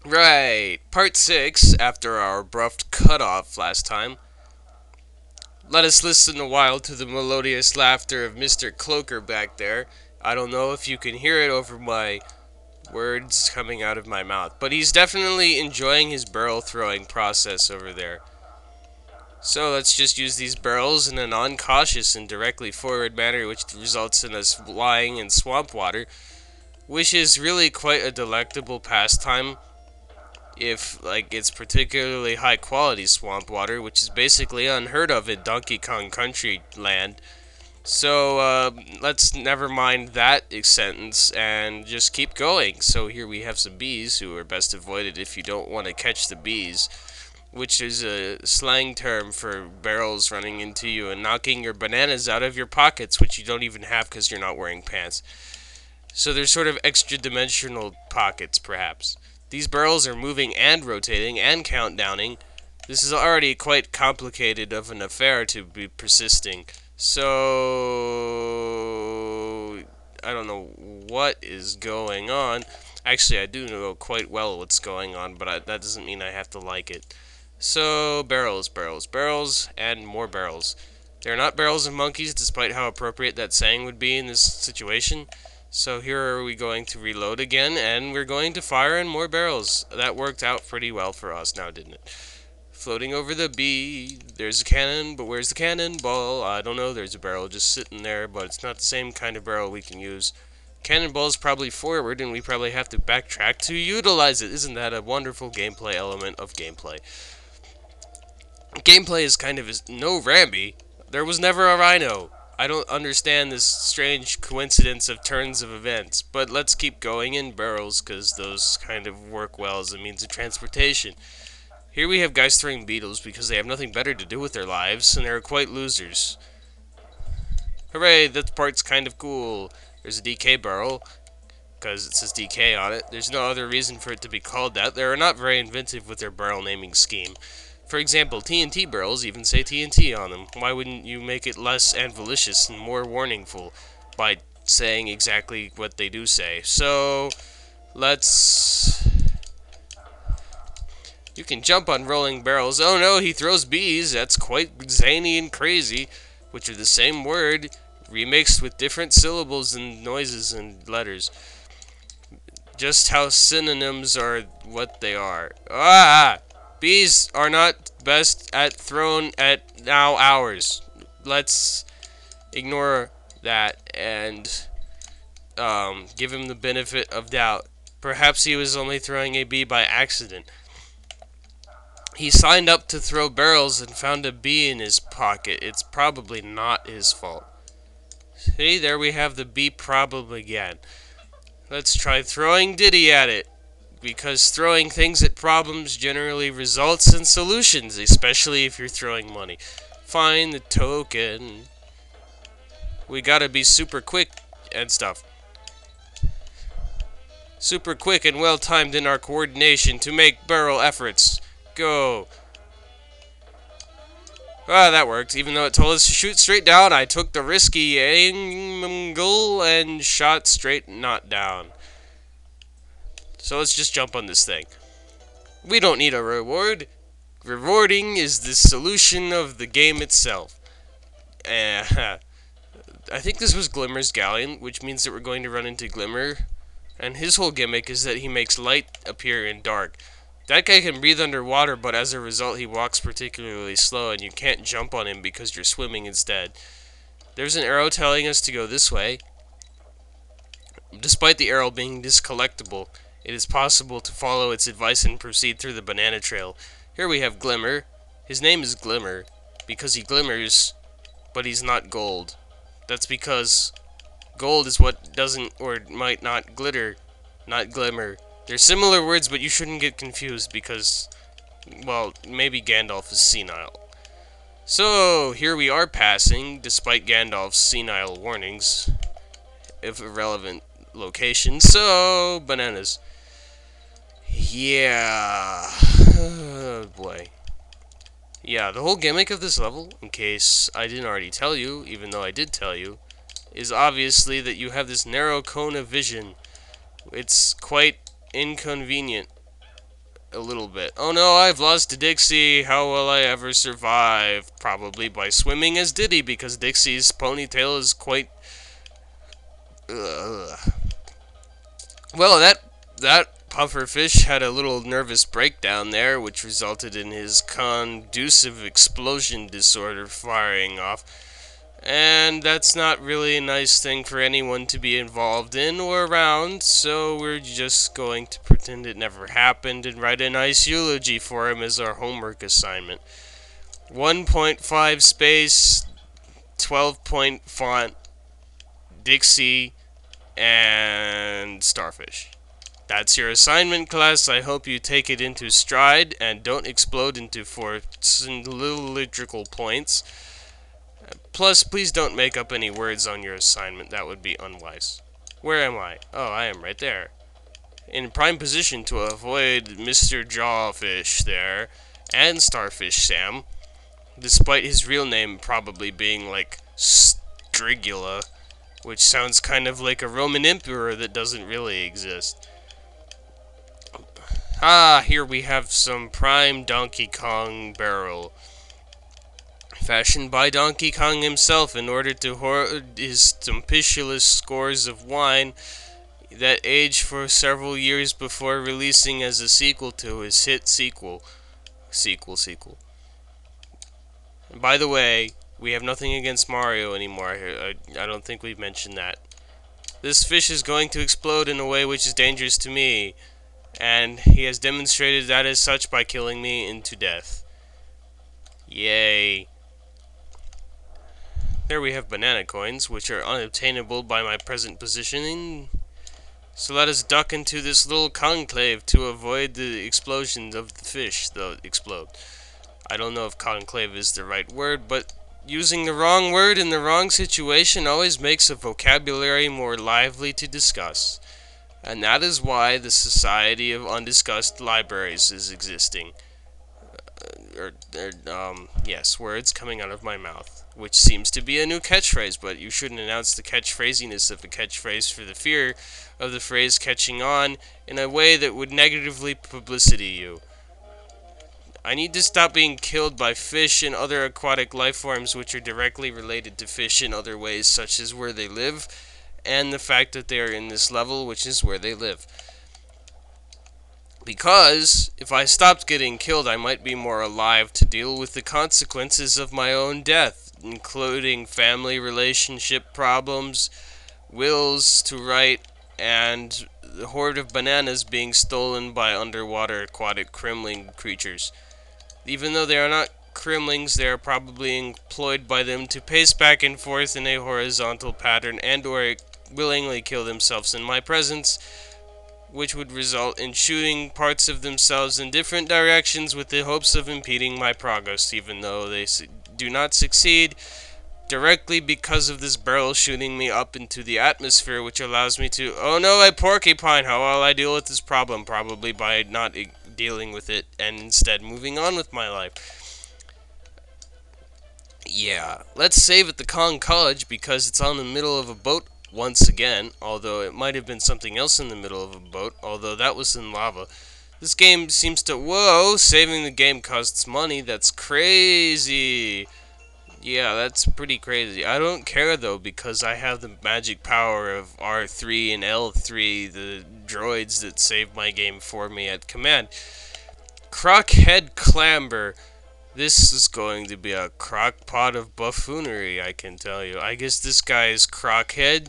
Right, part 6, after our abrupt cutoff last time. Let us listen a while to the melodious laughter of Mr. Cloaker back there. I don't know if you can hear it over my words coming out of my mouth, but he's definitely enjoying his barrel throwing process over there. So let's just use these barrels in a non-cautious and directly forward manner, which results in us lying in swamp water, which is really quite a delectable pastime if it's particularly high quality swamp water, which is basically unheard of in Donkey Kong Country land. So let's never mind that sentence and just keep going. So here we have some bees who are best avoided if you don't want to catch the bees, which is a slang term for barrels running into you and knocking your bananas out of your pockets, which you don't even have because you're not wearing pants. So they're sort of extra dimensional pockets, perhaps. These barrels are moving and rotating and countdowning. This is already quite complicated of an affair to be persisting. So I don't know what is going on. Actually, I do know quite well what's going on, but that doesn't mean I have to like it. So barrels, barrels, barrels, and more barrels. They're not barrels of monkeys, despite how appropriate that saying would be in this situation. So here are we going to reload again, and we're going to fire in more barrels. That worked out pretty well for us now, didn't it? Floating over the bee, there's a cannon, but where's the cannonball? I don't know, there's a barrel just sitting there, but it's not the same kind of barrel we can use. Cannonball's probably forward, and we probably have to backtrack to utilize it. Isn't that a wonderful gameplay element of gameplay? Gameplay is kind of no Ramby. There was never a rhino. I don't understand this strange coincidence of turns of events, but let's keep going in barrels because those kind of work well as a means of transportation. Here we have guys throwing beetles because they have nothing better to do with their lives, and they're quite losers. Hooray, that part's kind of cool. There's a DK barrel, because it says DK on it. There's no other reason for it to be called that. They are not very inventive with their barrel naming scheme. For example, TNT barrels even say TNT on them. Why wouldn't you make it less malicious and more warningful by saying exactly what they do say? So, let's... You can jump on rolling barrels. Oh no, he throws bees. That's quite zany and crazy, which are the same word, remixed with different syllables and noises and letters. Just how synonyms are what they are. Ah! Bees are not best at thrown at now hours. Let's ignore that and give him the benefit of doubt. Perhaps he was only throwing a bee by accident. He signed up to throw barrels and found a bee in his pocket. It's probably not his fault. See, there we have the bee problem again. Let's try throwing Diddy at it, because throwing things at problems generally results in solutions, especially if you're throwing money. Find the token. We gotta be super quick and stuff. Super quick and well timed in our coordination to make barrel efforts. Go. Ah, that worked. Even though it told us to shoot straight down, I took the risky angle and shot straight not down. So let's just jump on this thing. We don't need a reward. Rewarding is the solution of the game itself. I think this was Glimmer's Galleon, which means that we're going to run into Glimmer. And his whole gimmick is that he makes light appear in dark. That guy can breathe underwater, but as a result he walks particularly slow, and you can't jump on him because you're swimming instead. There's an arrow telling us to go this way. Despite the arrow being discollectible, it is possible to follow its advice and proceed through the banana trail. Here we have Glimmer. His name is Glimmer because he glimmers, but he's not gold. That's because gold is what doesn't or might not glitter, not glimmer. They're similar words, but you shouldn't get confused because, well, maybe Gandalf is senile. So, here we are passing, despite Gandalf's senile warnings of irrelevant locations. So, bananas. Yeah. Oh, boy. Yeah, the whole gimmick of this level, in case I didn't already tell you, even though I did tell you, is obviously that you have this narrow cone of vision. It's quite inconvenient. a little bit. Oh no, I've lost to Dixie. How will I ever survive? Probably by swimming as Diddy, because Dixie's ponytail is quite... Well, that pufferfish had a little nervous breakdown there, which resulted in his conducive explosion disorder firing off. And that's not really a nice thing for anyone to be involved in or around, so we're just going to pretend it never happened and write a nice eulogy for him as our homework assignment. 1.5 space, 12-point font, Dixie, and starfish. That's your assignment, class. I hope you take it into stride and don't explode into 4 cylindrical points. Plus, please don't make up any words on your assignment. That would be unwise. Where am I? Oh, I am right there. In prime position to avoid Mr. Jawfish there, and Starfish Sam, despite his real name probably being like Strigula, which sounds kind of like a Roman emperor that doesn't really exist. Ah, here we have some prime Donkey Kong barrel, fashioned by Donkey Kong himself in order to hoard his tempestuous scores of wine that aged for several years before releasing as a sequel to his hit sequel. And by the way, we have nothing against Mario anymore. I don't think we've mentioned that. This fish is going to explode in a way which is dangerous to me, and he has demonstrated that as such by killing me into death. Yay. There we have banana coins, which are unobtainable by my present positioning. So let us duck into this little conclave to avoid the explosion of the fish that explode. I don't know if conclave is the right word, but using the wrong word in the wrong situation always makes a vocabulary more lively to discuss. And that is why the Society of Undiscussed Libraries is existing. Yes, words coming out of my mouth, which seems to be a new catchphrase, but you shouldn't announce the catchphrasiness of a catchphrase for the fear of the phrase catching on in a way that would negatively publicity you. I need to stop being killed by fish and other aquatic life forms which are directly related to fish in other ways, such as where they live, and the fact that they are in this level, which is where they live. Because if I stopped getting killed, I might be more alive to deal with the consequences of my own death, including family relationship problems, wills to write, and the horde of bananas being stolen by underwater aquatic crimling creatures. Even though they are not crimlings, they are probably employed by them to pace back and forth in a horizontal pattern and or willingly kill themselves in my presence, which would result in shooting parts of themselves in different directions with the hopes of impeding my progress, even though they do not succeed directly because of this barrel shooting me up into the atmosphere, which allows me to... Oh no, a porcupine! How will I deal with this problem? Probably by not dealing with it and instead moving on with my life. Yeah, let's save at the Kong College because it's on the middle of a boat once again, although it might have been something else in the middle of a boat, although that was in lava. This game seems to... Whoa! Saving the game costs money. That's crazy. Yeah, that's pretty crazy. I don't care, though, because I have the magic power of R3 and L3, the droids that save my game for me at command. Crockhead Clamber. This is going to be a crockpot of buffoonery, I can tell you. I guess this guy is Crockhead.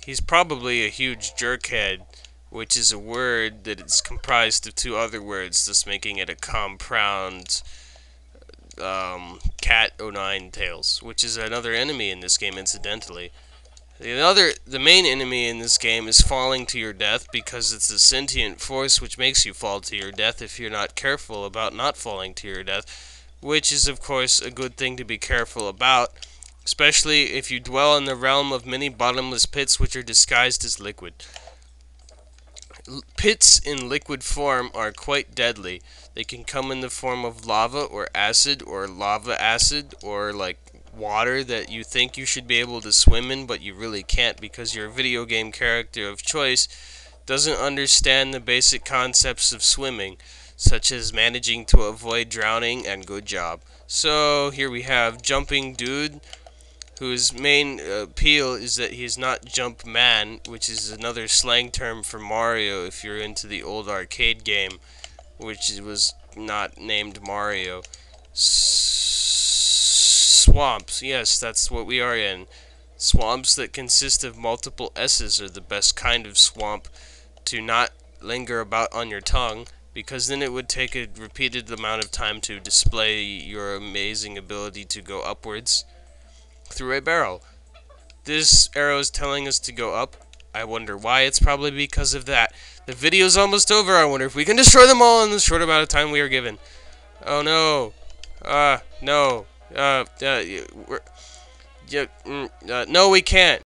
He's probably a huge jerkhead, which is a word that is comprised of 2 other words, thus making it a compound cat o' nine tails, which is another enemy in this game, incidentally. The main enemy in this game is falling to your death because it's a sentient force which makes you fall to your death if you're not careful about not falling to your death, which is of course a good thing to be careful about, especially if you dwell in the realm of many bottomless pits which are disguised as liquid. Pits in liquid form are quite deadly. They can come in the form of lava or lava acid, or like water that you think you should be able to swim in, but you really can't because your video game character of choice doesn't understand the basic concepts of swimming. such as managing to avoid drowning, and good job. So here we have Jumping Dude, whose main appeal is that he's not Jump Man, which is another slang term for Mario if you're into the old arcade game, which was not named Mario. Swamps, yes, that's what we are in. Swamps that consist of multiple S's are the best kind of swamp to not linger about on your tongue, because then it would take a repeated amount of time to display your amazing ability to go upwards through a barrel. This arrow is telling us to go up. I wonder why. It's probably because of that. The video's almost over. I wonder if we can destroy them all in the short amount of time we are given. Oh no. No. No, we can't.